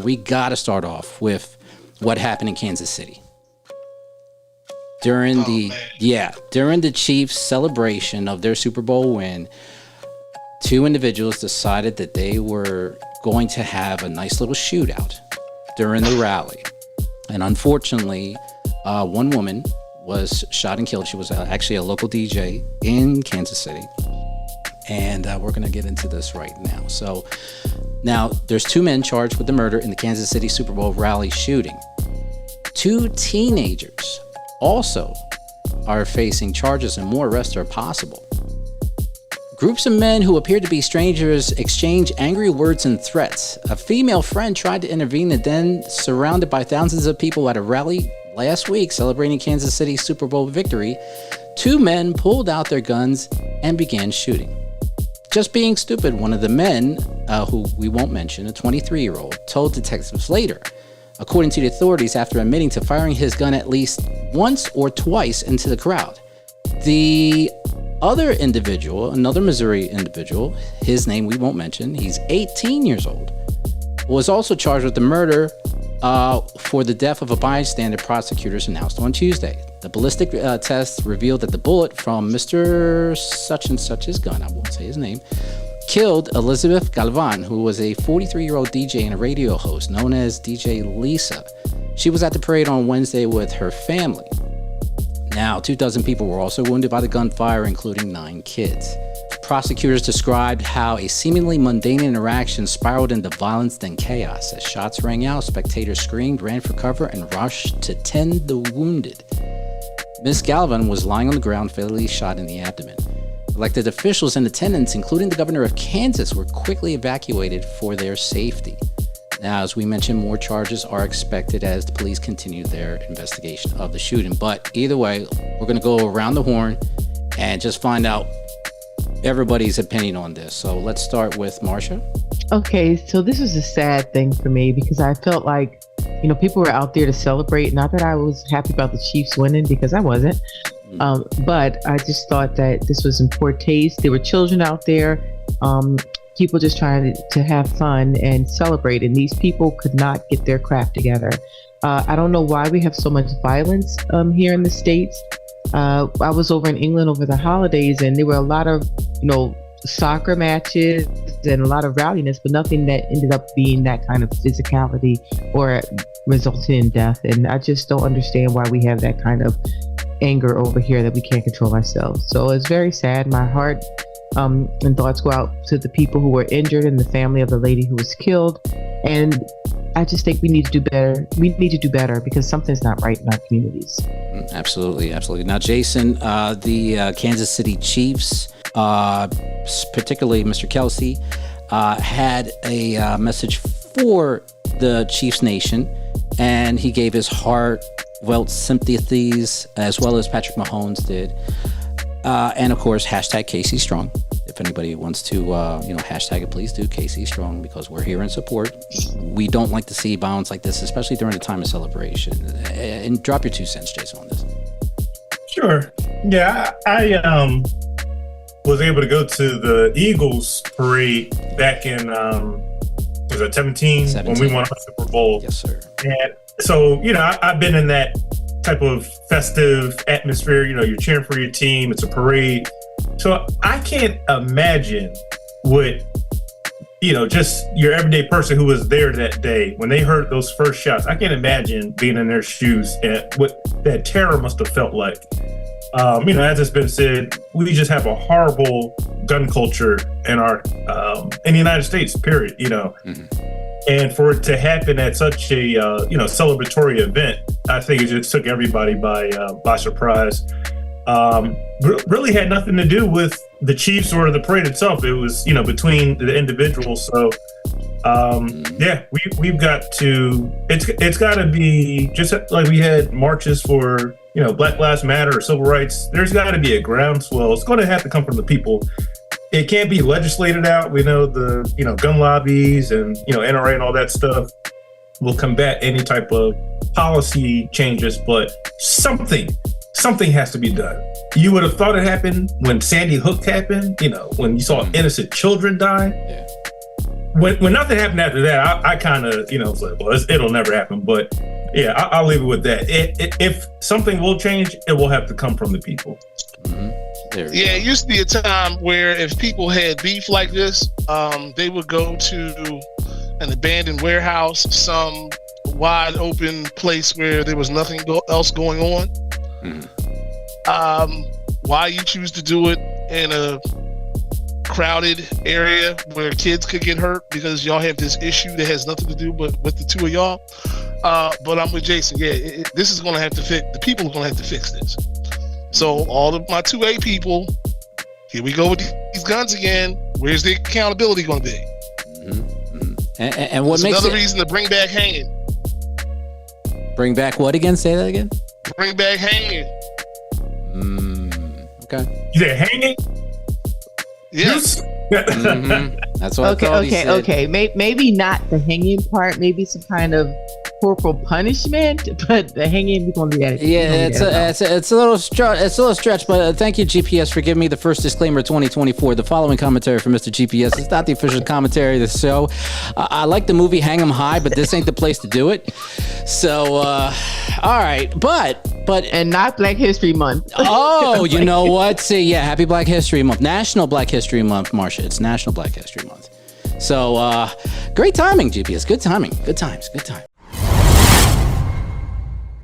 we got to start off with what happened in Kansas City. During the Chiefs' celebration of their Super Bowl win, two individuals decided that they were going to have a nice little shootout during the rally. And unfortunately, one woman was shot and killed. She was actually a local DJ in Kansas City. And we're going to get into this right now. So now there's two men charged with the murder in the Kansas City Super Bowl rally shooting. Two teenagers also are facing charges, and more arrests are possible. Groups of men who appeared to be strangers exchange angry words and threats. A female friend tried to intervene and then, surrounded by thousands of people at a rally last week celebrating Kansas City's Super Bowl victory, two men pulled out their guns and began shooting. Just being stupid, one of the men, who we won't mention, a 23-year-old, told detectives later, according to the authorities, after admitting to firing his gun at least once or twice into the crowd. The other individual, another Missouri individual, his name we won't mention, he's 18 years old, was also charged with the murder for the death of a bystander, prosecutors announced on Tuesday. The ballistic test revealed that the bullet from Mr. Such and Such's gun, I won't say his name, killed lopez-galvan, who was a 43-year-old DJ and a radio host known as DJ Lisa. She was at the parade on Wednesday with her family. Now, 2,000 people were also wounded by the gunfire, including 9 kids. Prosecutors described how a seemingly mundane interaction spiraled into violence then chaos. As shots rang out, spectators screamed, ran for cover, and rushed to tend the wounded. Miss Galvan was lying on the ground, fatally shot in the abdomen. Elected officials in attendance, including the governor of Kansas, were quickly evacuated for their safety. Now, as we mentioned, more charges are expected as the police continue their investigation of the shooting. But either way, we're going to go around the horn and just find out everybody's opinion on this. So let's start with Marsha. Okay, so this was a sad thing for me because I felt like, people were out there to celebrate. Not that I was happy about the Chiefs winning, because I wasn't. But I just thought that this was in poor taste. There were children out there, people just trying to have fun and celebrate, and these people could not get their crap together. I don't know why we have so much violence here in the States. I was over in England over the holidays, and there were a lot of, soccer matches and a lot of rowdiness, but nothing that ended up being that kind of physicality or resulting in death. And I just don't understand why we have that kind of anger over here that we can't control ourselves. So it's very sad. My heart and thoughts go out to the people who were injured and the family of the lady who was killed. And I just think we need to do better. We need to do better because something's not right in our communities. Absolutely. Now, Jason, the Kansas City Chiefs, particularly Mr. Kelsey, had a message for the Chiefs Nation, and he gave his heartfelt sympathies, as well as Patrick Mahomes did. And of course, hashtag KC Strong. If anybody wants to, hashtag it, please do KC Strong, because we're here in support. We don't like to see violence like this, especially during a time of celebration. And drop your 2 cents, Jason, on this. Sure. Yeah, I was able to go to the Eagles parade back in, was it 17? When we won our Super Bowl. Yes, sir. And so, I've been in that type of festive atmosphere. You're cheering for your team. It's a parade. So I can't imagine what, just your everyday person who was there that day, when they heard those first shots. I can't imagine being in their shoes and what that terror must have felt like. As it's been said, we just have a horrible gun culture in in the United States, period, Mm-hmm. And for it to happen at such a, celebratory event, I think it just took everybody by surprise. Really had nothing to do with the Chiefs or the parade itself. It was, between the individuals. So, we've got to, it's got to be just like we had marches for, Black Lives Matter or civil rights. There's got to be a groundswell. It's going to have to come from the people. It can't be legislated out. We know the, gun lobbies and, NRA and all that stuff will combat any type of policy changes, but something has to be done. You would have thought it happened when Sandy Hook happened, when you saw innocent children die. Yeah. when nothing happened after that, I kind of, was like, well, it'll never happen. But yeah, I'll leave it with that. If something will change, it will have to come from the people. Mm-hmm. It used to be a time where if people had beef like this, they would go to an abandoned warehouse, some wide open place where there was nothing else going on. Mm-hmm. Why you choose to do it in a crowded area where kids could get hurt because y'all have this issue that has nothing to do but with the two of y'all. But I'm with Jason. Yeah, this is going to have to fix. The people are going to have to fix this. So all of my 2A people, here we go with these guns again. Where's the accountability going to be? Mm-hmm. And what That's makes another reason to bring back hanging? Bring back what again? Say that again. Bring back hanging. Okay. You said hanging? Yes. Mm-hmm. That's what I thought he said. Okay. Maybe not the hanging part. Maybe some kind of corporal punishment, but the hanging, we're gonna do that. Yeah, it's a little stretch, but thank you, GPS, for giving me the first disclaimer 2024. The following commentary from Mr. GPS is not the official commentary of the show. I like the movie Hang 'em High, but this ain't the place to do it. So, all right, but and not Black History Month. Oh, you know what? See, yeah, happy Black History Month, National Black History Month, Marcia. It's National Black History Month. So, great timing, GPS. Good timing. Good times.